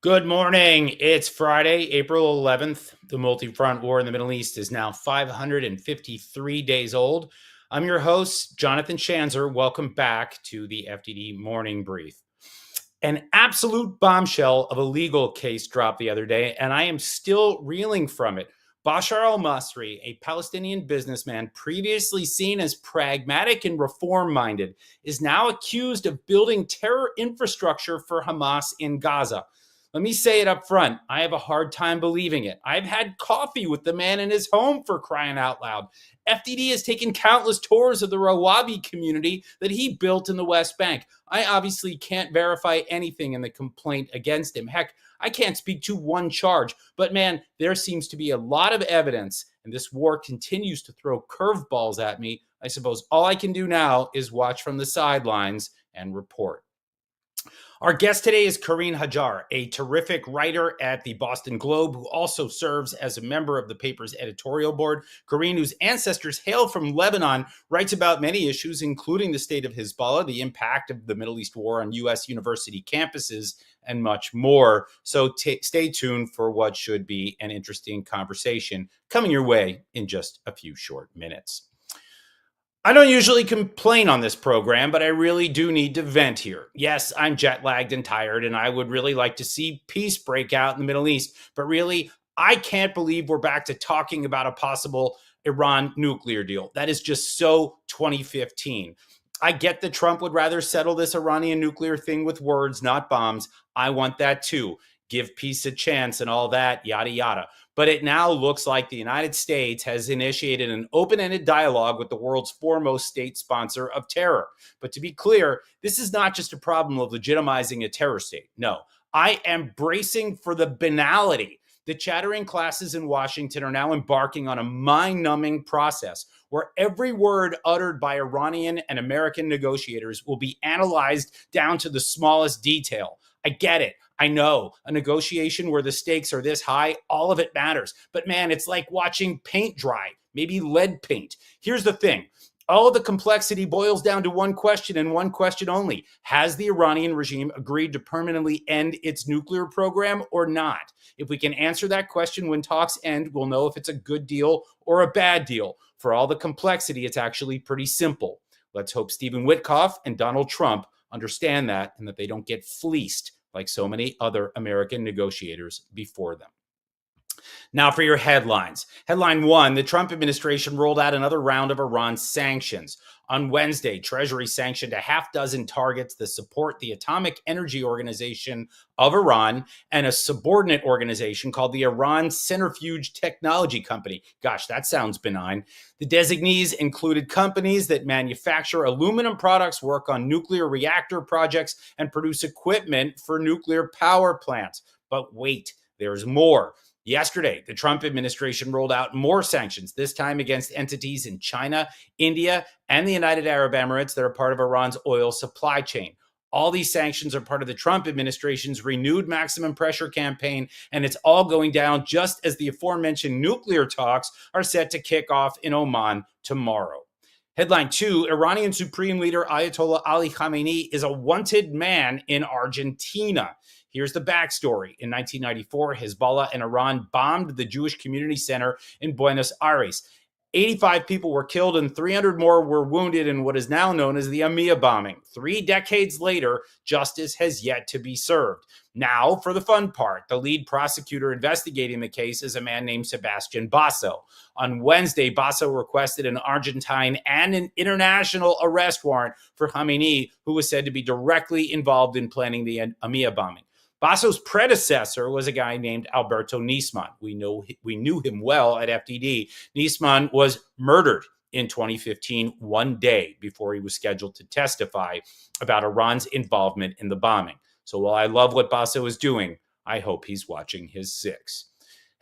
Good morning. It's Friday, April 11th. The multi-front war in the Middle East is now 553 days old. I'm your host, Jonathan Schanzer. Welcome back to the FDD Morning Brief. An absolute bombshell of a legal case dropped the other day, and I am still reeling from it. Bashar al-Masri, a Palestinian businessman previously seen as pragmatic and reform-minded, is now accused of building terror infrastructure for Hamas in Gaza. Let me say it up front. I have a hard time believing it. I've had coffee with the man in his home, for crying out loud. FDD has taken countless tours of the Rawabi community that he built in the West Bank. I obviously can't verify anything in the complaint against him. Heck, I can't speak to one charge. But man, there seems to be a lot of evidence, and this war continues to throw curveballs at me. I suppose all I can do now is watch from the sidelines and report. Our guest today is Carine Hajjar, a terrific writer at the Boston Globe who also serves as a member of the paper's editorial board. Carine, whose ancestors hail from Lebanon, writes about many issues, including the state of Hezbollah, the impact of the Middle East war on U.S. university campuses, and much more. So stay tuned for what should be an interesting conversation coming your way in just a few short minutes. I don't usually complain on this program, but I really do need to vent here. Yes, I'm jet lagged and tired, and I would really like to see peace break out in the Middle East. But really, I can't believe we're back to talking about a possible Iran nuclear deal. That is just so 2015. I get that Trump would rather settle this Iranian nuclear thing with words, not bombs. I want that too. Give peace a chance and all that, yada, yada. But it now looks like the United States has initiated an open-ended dialogue with the world's foremost state sponsor of terror. But to be clear, this is not just a problem of legitimizing a terror state. No, I am bracing for the banality. The chattering classes in Washington are now embarking on a mind-numbing process where every word uttered by Iranian and American negotiators will be analyzed down to the smallest detail. I get it. I know a negotiation where the stakes are this high, all of it matters. But man, it's like watching paint dry, maybe lead paint. Here's the thing. All of the complexity boils down to one question and one question only. Has the Iranian regime agreed to permanently end its nuclear program or not? If we can answer that question when talks end, we'll know if it's a good deal or a bad deal. For all the complexity, it's actually pretty simple. Let's hope Stephen Witkoff and Donald Trump understand that and that they don't get fleeced like so many other American negotiators before them. Now for your headlines. Headline 1, the Trump administration rolled out another round of Iran sanctions. On Wednesday, Treasury sanctioned a half dozen targets that support the Atomic Energy Organization of Iran and a subordinate organization called the Iran Centrifuge Technology Company. Gosh, that sounds benign. The designees included companies that manufacture aluminum products, work on nuclear reactor projects, and produce equipment for nuclear power plants. But wait, there's more. Yesterday, the Trump administration rolled out more sanctions, this time against entities in China, India, and the United Arab Emirates that are part of Iran's oil supply chain. All these sanctions are part of the Trump administration's renewed maximum pressure campaign, and it's all going down just as the aforementioned nuclear talks are set to kick off in Oman tomorrow. Headline 2, Iranian Supreme Leader Ayatollah Ali Khamenei is a wanted man in Argentina. Here's the backstory. In 1994, Hezbollah and Iran bombed the Jewish Community Center in Buenos Aires. 85 people were killed and 300 more were wounded in what is now known as the AMIA bombing. 3 decades later, justice has yet to be served. Now, for the fun part, the lead prosecutor investigating the case is a man named Sebastian Basso. On Wednesday, Basso requested an Argentine and an international arrest warrant for Khamenei, who was said to be directly involved in planning the AMIA bombing. Basso's predecessor was a guy named Alberto Nisman. We knew him well at FDD. Nisman was murdered in 2015, one day before he was scheduled to testify about Iran's involvement in the bombing. So while I love what Basso is doing, I hope he's watching his 6.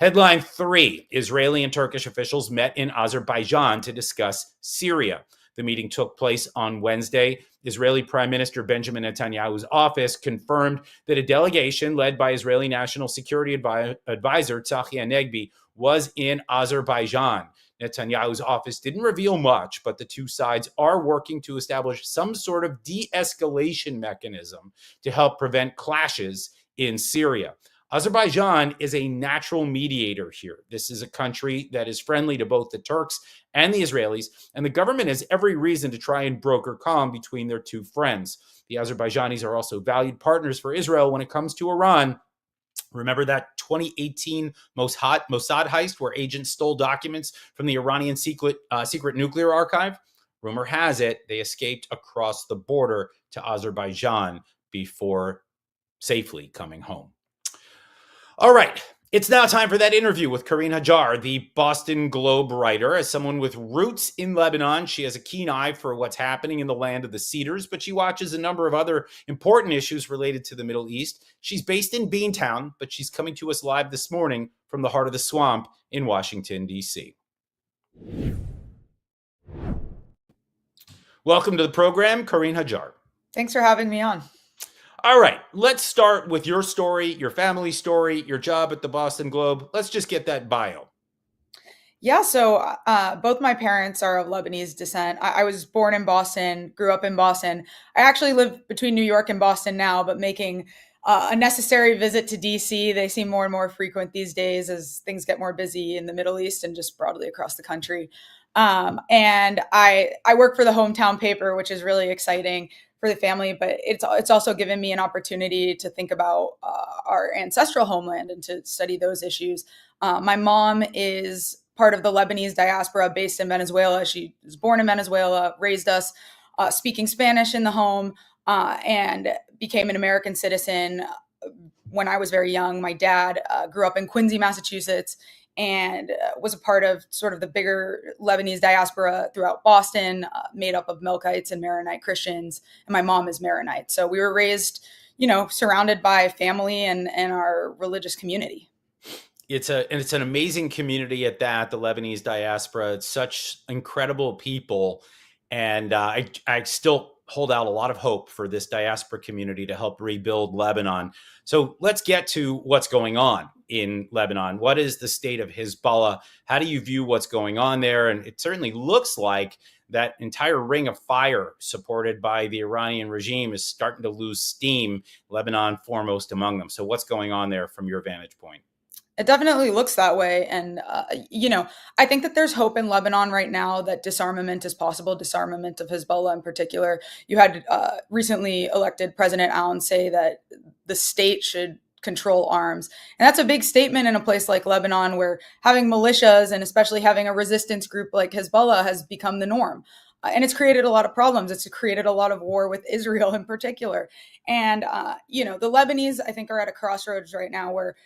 Headline 3, Israeli and Turkish officials met in Azerbaijan to discuss Syria. The meeting took place on Wednesday. Israeli Prime Minister Benjamin Netanyahu's office confirmed that a delegation led by Israeli National Security Advisor Tzachi Hanegbi was in Azerbaijan. Netanyahu's office didn't reveal much, but the two sides are working to establish some sort of de-escalation mechanism to help prevent clashes in Syria. Azerbaijan is a natural mediator here. This is a country that is friendly to both the Turks and the Israelis, and the government has every reason to try and broker calm between their two friends. The Azerbaijanis are also valued partners for Israel when it comes to Iran. Remember that 2018 Mossad heist where agents stole documents from the Iranian secret nuclear archive? Rumor has it they escaped across the border to Azerbaijan before safely coming home. All right. It's now time for that interview with Carine Hajjar, the Boston Globe writer. As someone with roots in Lebanon, she has a keen eye for what's happening in the land of the cedars, but she watches a number of other important issues related to the Middle East. She's based in Beantown, but she's coming to us live this morning from the heart of the swamp in Washington, D.C. Welcome to the program, Carine Hajjar. Thanks for having me on. All right, let's start with your story, your family story, your job at the Boston Globe. Let's just get that bio. Yeah, so both my parents are of Lebanese descent. I was born in Boston, grew up in Boston. I actually live between New York and Boston now, but making a necessary visit to DC. They seem more and more frequent these days as things get more busy in the Middle East and just broadly across the country. And I work for the hometown paper, which is really exciting for the family, but it's also given me an opportunity to think about our ancestral homeland and to study those issues. My mom is part of the Lebanese diaspora based in Venezuela. She was born in Venezuela, raised us speaking Spanish in the home, and became an American citizen when I was very young. My dad grew up in Quincy, Massachusetts, and was a part of sort of the bigger Lebanese diaspora throughout Boston, made up of Melkites and Maronite Christians. And my mom is Maronite. So we were raised, surrounded by family and our religious community. It's an amazing community at that, the Lebanese diaspora. It's such incredible people. And I still hold out a lot of hope for this diaspora community to help rebuild Lebanon. So let's get to what's going on in Lebanon. What is the state of Hezbollah? How do you view what's going on there? And it certainly looks like that entire ring of fire supported by the Iranian regime is starting to lose steam, Lebanon foremost among them. So what's going on there from your vantage point? It definitely looks that way. And, I think that there's hope in Lebanon right now that disarmament is possible, disarmament of Hezbollah in particular. You had recently elected President Aoun say that the state should control arms. And that's a big statement in a place like Lebanon, where having militias and especially having a resistance group like Hezbollah has become the norm. And it's created a lot of problems. It's created a lot of war with Israel in particular. And, the Lebanese, I think, are at a crossroads right now where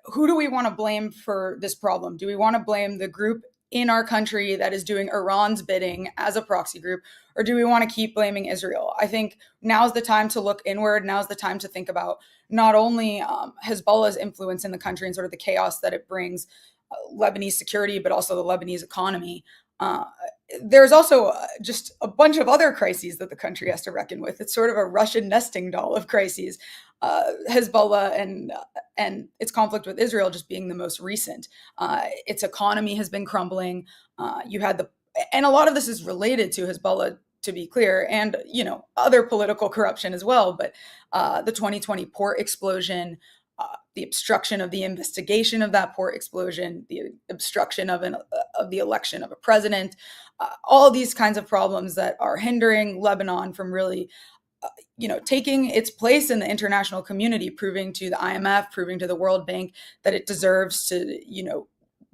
who do we want to blame for this problem? Do we want to blame the group in our country that is doing Iran's bidding as a proxy group, or do we want to keep blaming Israel? I think now's the time to look inward. Now's the time to think about not only Hezbollah's influence in the country and sort of the chaos that it brings, Lebanese security, but also the Lebanese economy. There's also just a bunch of other crises that the country has to reckon with. It's sort of a Russian nesting doll of crises. Hezbollah and its conflict with Israel just being the most recent. Its economy has been crumbling. And a lot of this is related to Hezbollah, to be clear, and other political corruption as well. But the 2020 port explosion, the obstruction of the investigation of that port explosion, the obstruction of the election of a president, all these kinds of problems that are hindering Lebanon from really, taking its place in the international community, proving to the IMF, proving to the World Bank that it deserves to,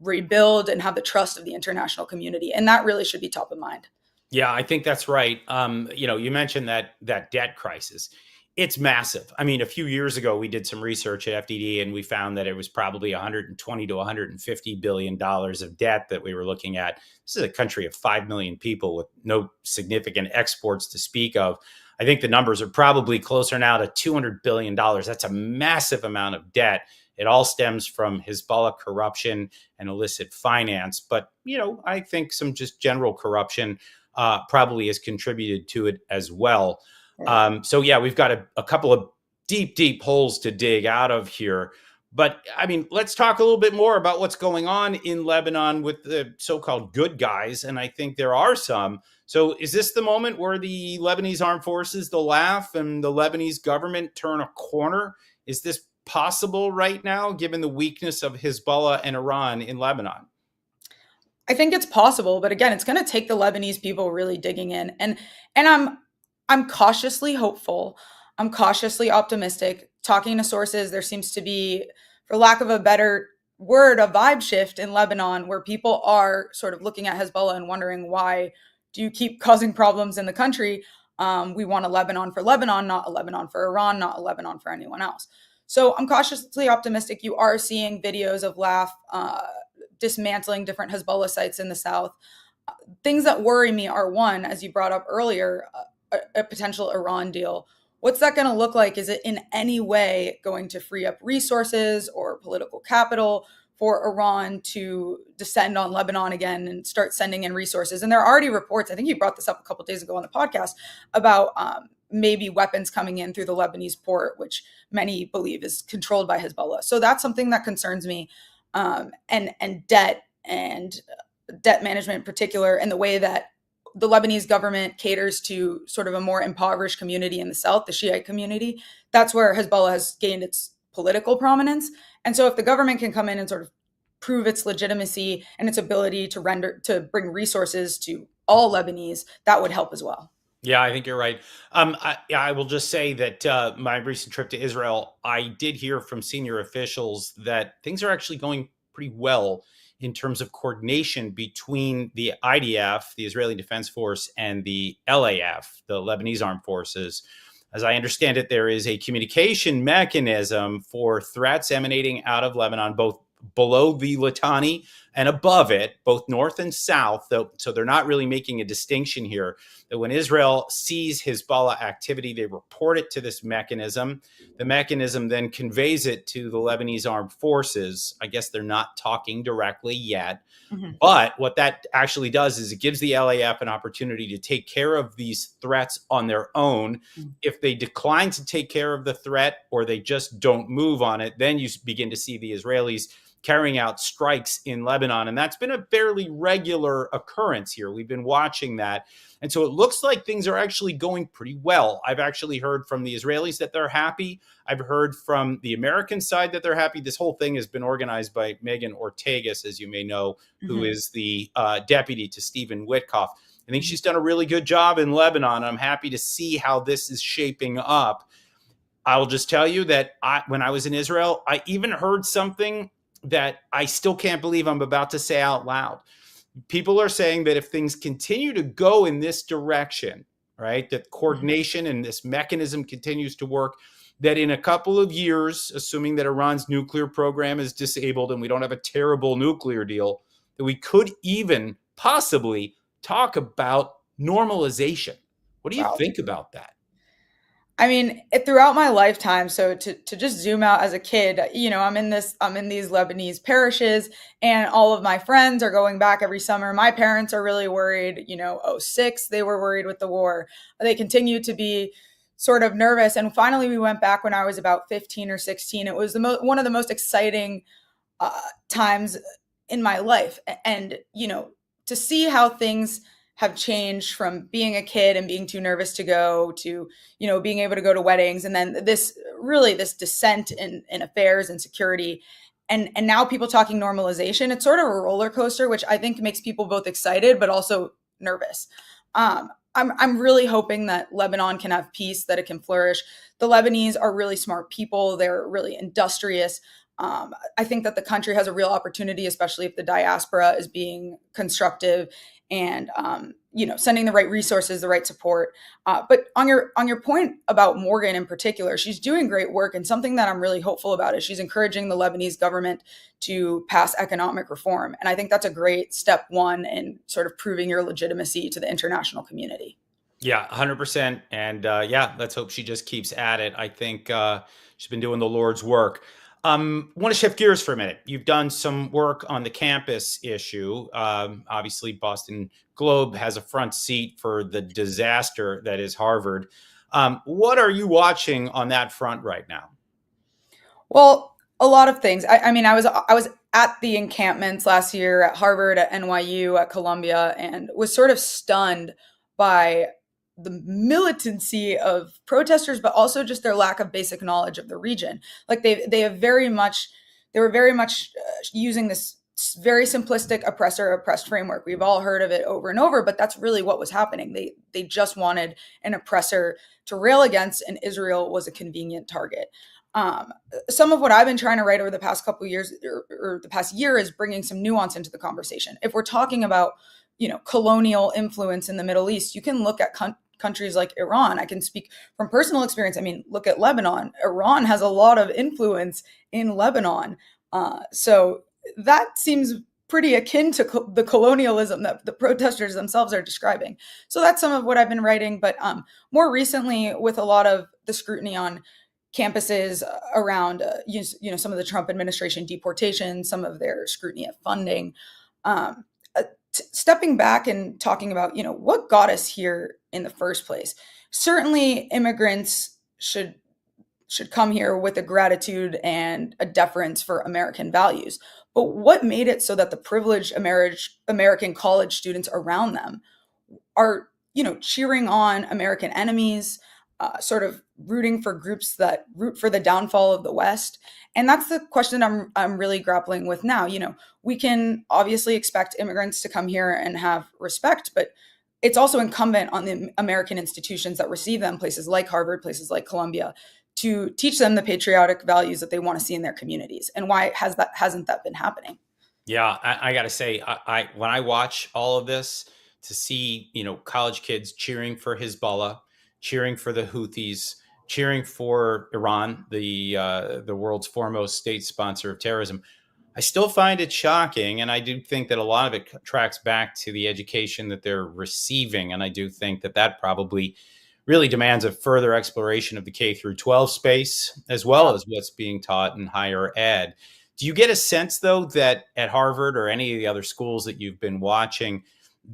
rebuild and have the trust of the international community. And that really should be top of mind. Yeah, I think that's right. You mentioned that debt crisis. It's massive. I mean, a few years ago, we did some research at FDD and we found that it was probably $120 to $150 billion of debt that we were looking at. This is a country of 5 million people with no significant exports to speak of. I think the numbers are probably closer now to $200 billion. That's a massive amount of debt. It all stems from Hezbollah corruption and illicit finance. But, I think some just general corruption probably has contributed to it as well. We've got a couple of deep holes to dig out of here. But I mean, let's talk a little bit more about what's going on in Lebanon with the so-called good guys. And I think there are some. So is this the moment where the Lebanese armed forces, they'll laugh and the Lebanese government turn a corner? Is this possible right now, given the weakness of Hezbollah and Iran in Lebanon? I think it's possible, but again, it's going to take the Lebanese people really digging in, and I'm cautiously hopeful. I'm cautiously optimistic. Talking to sources, there seems to be, for lack of a better word, a vibe shift in Lebanon where people are sort of looking at Hezbollah and wondering, why do you keep causing problems in the country? We want a Lebanon for Lebanon, not a Lebanon for Iran, not a Lebanon for anyone else. So I'm cautiously optimistic. You are seeing videos of dismantling different Hezbollah sites in the south. Things that worry me are, one, as you brought up earlier, a potential Iran deal. What's that going to look like? Is it in any way going to free up resources or political capital for Iran to descend on Lebanon again and start sending in resources? And there are already reports, I think you brought this up a couple of days ago on the podcast, about maybe weapons coming in through the Lebanese port, which many believe is controlled by Hezbollah. So that's something that concerns me. And debt management in particular, and the way that the Lebanese government caters to sort of a more impoverished community in the south, the Shiite community. That's where Hezbollah has gained its political prominence. And so if the government can come in and sort of prove its legitimacy and its ability to bring resources to all Lebanese, that would help as well. Yeah, I think you're right. I will just say that my recent trip to Israel, I did hear from senior officials that things are actually going pretty well in terms of coordination between the IDF, the Israeli Defense Force, and the LAF, the Lebanese Armed Forces. As I understand it, there is a communication mechanism for threats emanating out of Lebanon, both below the Litani and above it, both north and south. So they're not really making a distinction here. That when Israel sees Hezbollah activity, they report it to this mechanism. The mechanism then conveys it to the Lebanese armed forces. I guess they're not talking directly yet. Mm-hmm. But what that actually does is it gives the LAF an opportunity to take care of these threats on their own. Mm-hmm. If they decline to take care of the threat, or they just don't move on it, then you begin to see the Israelis carrying out strikes in Lebanon. And that's been a fairly regular occurrence here. We've been watching that. And so it looks like things are actually going pretty well. I've actually heard from the Israelis that they're happy. I've heard from the American side that they're happy. This whole thing has been organized by Megan Ortegas, as you may know, who is the deputy to Stephen Witkoff. I think she's done a really good job in Lebanon. I'm happy to see how this is shaping up. I will just tell you that when I was in Israel, I even heard something that I still can't believe I'm about to say out loud. People are saying that if things continue to go in this direction, right, that coordination and this mechanism continues to work, that in a couple of years, assuming that Iran's nuclear program is disabled and we don't have a terrible nuclear deal, that we could even possibly talk about normalization. What do you think about that? I mean, throughout my lifetime, so to just zoom out as a kid, I'm in these Lebanese parishes, and all of my friends are going back every summer. My parents are really worried. 2006, they were worried with the war. They continue to be sort of nervous. And finally, we went back when I was about 15 or 16. It was one of the most exciting times in my life. And, to see how things have changed from being a kid and being too nervous to go to, being able to go to weddings. And then this descent in affairs and security. And now people talking normalization. It's sort of a roller coaster, which I think makes people both excited, but also nervous. I'm really hoping that Lebanon can have peace, that it can flourish. The Lebanese are really smart people. They're really industrious. I think that the country has a real opportunity, especially if the diaspora is being constructive and sending the right resources, the right support. But on your point about Morgan in particular, she's doing great work, and something that I'm really hopeful about is she's encouraging the Lebanese government to pass economic reform, and I think that's a great step one in sort of proving your legitimacy to the international community. Yeah, 100%. And let's hope she just keeps at it. I think she's been doing the Lord's work. Want to shift gears for a minute. You've done some work on the campus issue. Obviously, Boston Globe has a front seat for the disaster that is Harvard. What are you watching on that front right now? Well, a lot of things. I mean, I was at the encampments last year at Harvard, at NYU, at Columbia, and was sort of stunned by the militancy of protesters, but also just their lack of basic knowledge of the region. Like they were very much using this very simplistic oppressor oppressed framework. We've all heard of it over and over, but that's really what was happening. They just wanted an oppressor to rail against, and Israel was a convenient target. Some of what I've been trying to write over the past couple of years, or the past year, is bringing some nuance into the conversation. If we're talking about, colonial influence in the Middle East, you can look at countries like Iran. I can speak from personal experience. I mean, look at Lebanon. Iran has a lot of influence in Lebanon. So that seems pretty akin to the colonialism that the protesters themselves are describing. So that's some of what I've been writing. But more recently, with a lot of the scrutiny on campuses around, some of the Trump administration deportation, some of their scrutiny of funding, stepping back and talking about, what got us here in the first place. Certainly, immigrants should come here with a gratitude and a deference for American values. But what made it so that the privileged American college students around them are, cheering on American enemies, sort of rooting for groups that root for the downfall of the West? And that's the question I'm really grappling with now. We can obviously expect immigrants to come here and have respect, but it's also incumbent on the American institutions that receive them, places like Harvard, places like Columbia, to teach them the patriotic values that they want to see in their communities. And why hasn't that been happening? Yeah, I got to say, I when I watch all of this, to see college kids cheering for Hezbollah, cheering for the Houthis, cheering for Iran, the world's foremost state sponsor of terrorism, I still find it shocking, and I do think that a lot of it tracks back to the education that they're receiving, and I do think that probably really demands a further exploration of the K through 12 space, as well as what's being taught in higher ed. Do you get a sense, though, that at Harvard or any of the other schools that you've been watching,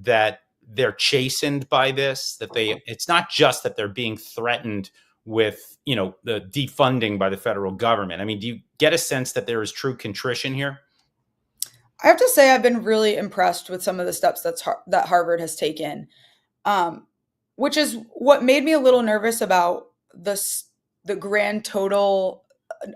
that they're chastened by this, that it's not just that they're being threatened with, the defunding by the federal government? I mean, do you get a sense that there is true contrition here? I have to say I've been really impressed with some of the steps that Harvard has taken, which is what made me a little nervous about the grand total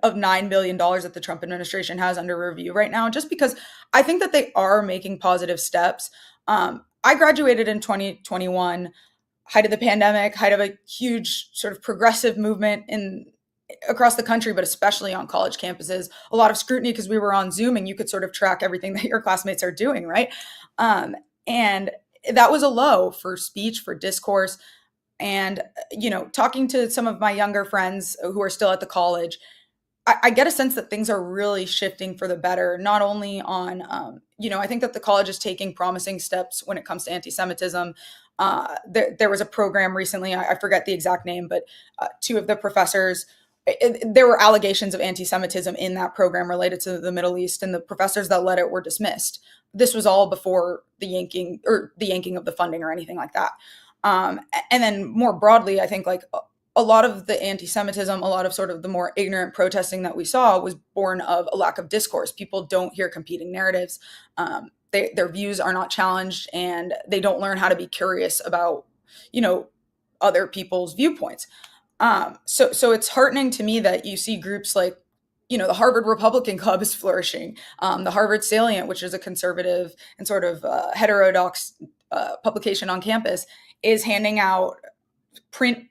of $9 billion that the Trump administration has under review right now, just because I think that they are making positive steps. I graduated in 2021, height of the pandemic, height of a huge sort of progressive movement across the country, but especially on college campuses. A lot of scrutiny because we were on Zoom and you could sort of track everything that your classmates are doing, right? And that was a low for speech, for discourse. And, talking to some of my younger friends who are still at the college, I get a sense that things are really shifting for the better, not only on, I think that the college is taking promising steps when it comes to anti-Semitism. There was a program recently, I forget the exact name, but two of the professors, there were allegations of anti-Semitism in that program related to the Middle East, and the professors that led it were dismissed. This was all before the yanking of the funding or anything like that. And then more broadly, I think like a lot of the anti-Semitism, a lot of sort of the more ignorant protesting that we saw was born of a lack of discourse. People don't hear competing narratives. Their views are not challenged, and they don't learn how to be curious about, other people's viewpoints. So it's heartening to me that you see groups like, the Harvard Republican Club is flourishing. The Harvard Salient, which is a conservative and sort of heterodox publication on campus, is handing out print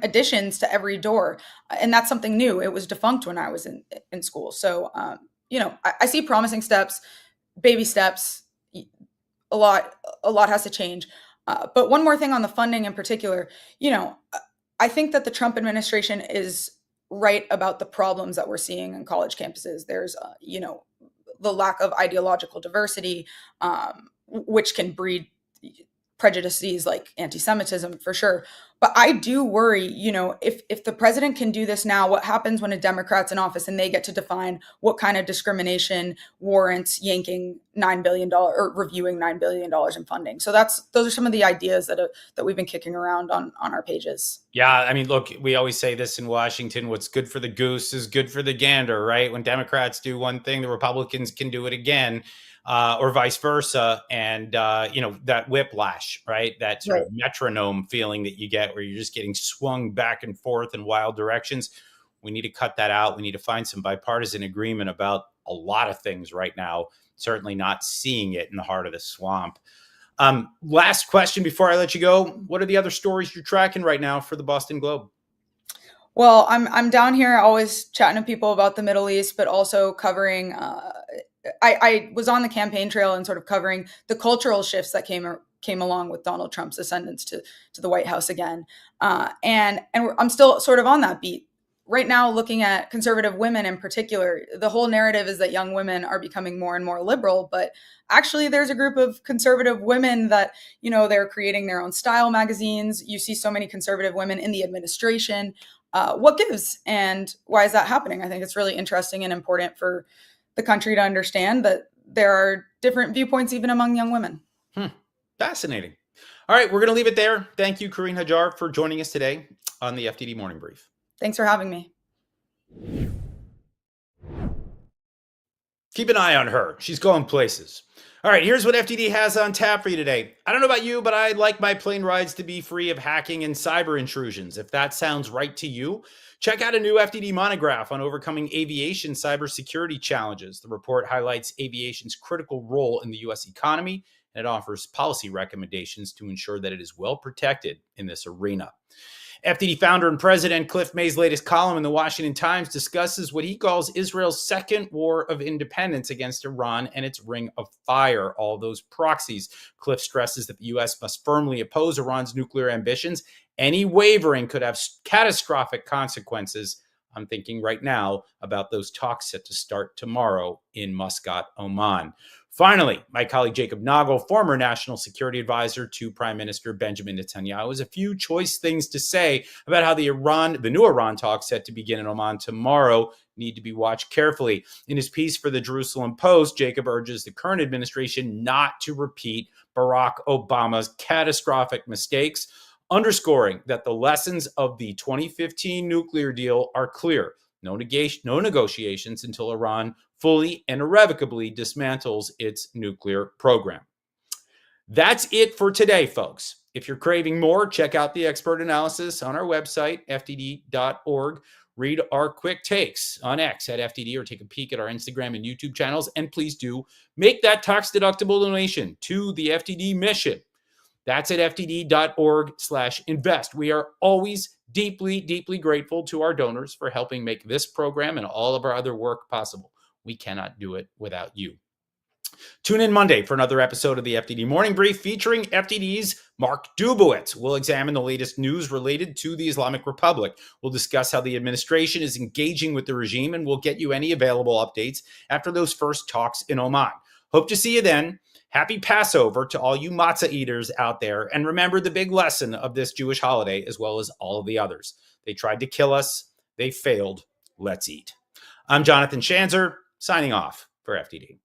editions to every door. And that's something new. It was defunct when I was in school. So, I see promising steps, baby steps. A lot has to change. But one more thing on the funding in particular, I think that the Trump administration is right about the problems that we're seeing in college campuses. There's, the lack of ideological diversity, which can breed prejudices like anti-Semitism for sure. But I do worry, if the president can do this now, what happens when a Democrat's in office and they get to define what kind of discrimination warrants yanking $9 billion or reviewing $9 billion in funding? So those are some of the ideas that we've been kicking around on our pages. Yeah, I mean, look, we always say this in Washington: what's good for the goose is good for the gander, right? When Democrats do one thing, the Republicans can do it again, or vice versa. And, that whiplash, right? That sort Right. of metronome feeling that you get where you're just getting swung back and forth in wild directions. We need to cut that out. We need to find some bipartisan agreement about a lot of things right now, certainly not seeing it in the heart of the swamp. Last question before I let you go. What are the other stories you're tracking right now for the Boston Globe? Well, I'm down here always chatting to people about the Middle East, but also covering. I was on the campaign trail and sort of covering the cultural shifts that came along with Donald Trump's ascendance to the White House again, and I'm still sort of on that beat right now, looking at conservative women in particular. The whole narrative is that young women are becoming more and more liberal, but actually there's a group of conservative women that, they're creating their own style magazines. You see so many conservative women in the administration. What gives, and why is that happening? I think it's really interesting and important for the country to understand that there are different viewpoints even among young women. Fascinating. All right, we're going to leave it there. Thank you, Carine Hajjar, for joining us today on the FDD Morning Brief. Thanks for having me. Keep an eye on her. She's going places. All right, here's what FDD has on tap for you today. I don't know about you, but I'd like my plane rides to be free of hacking and cyber intrusions. If that sounds right to you, check out a new FDD monograph on overcoming aviation cybersecurity challenges. The report highlights aviation's critical role in the U.S. economy, and it offers policy recommendations to ensure that it is well protected in this arena. FDD founder and president Cliff May's latest column in the Washington Times discusses what he calls Israel's second war of independence against Iran and its ring of fire, all those proxies. Cliff stresses that the U.S. must firmly oppose Iran's nuclear ambitions. Any wavering could have catastrophic consequences. I'm thinking right now about those talks set to start tomorrow in Muscat, Oman. Finally, my colleague Jacob Nagel, former national security advisor to Prime Minister Benjamin Netanyahu, has a few choice things to say about how the new Iran talks set to begin in Oman tomorrow need to be watched carefully. In his piece for the Jerusalem Post, Jacob urges the current administration not to repeat Barack Obama's catastrophic mistakes, underscoring that the lessons of the 2015 nuclear deal are clear. No negotiations until Iran fully and irrevocably dismantles its nuclear program. That's it for today, folks. If you're craving more, check out the expert analysis on our website, fdd.org. Read our quick takes on X at FDD, or take a peek at our Instagram and YouTube channels. And please do make that tax-deductible donation to the FDD mission. That's at fdd.org/invest. We are always deeply, deeply grateful to our donors for helping make this program and all of our other work possible. We cannot do it without you. Tune in Monday for another episode of the FDD Morning Brief featuring FDD's Mark Dubowitz. We'll examine the latest news related to the Islamic Republic. We'll discuss how the administration is engaging with the regime, and we'll get you any available updates after those first talks in Oman. Hope to see you then. Happy Passover to all you matzah eaters out there. And remember the big lesson of this Jewish holiday, as well as all of the others. They tried to kill us. They failed. Let's eat. I'm Jonathan Schanzer, signing off for FDD.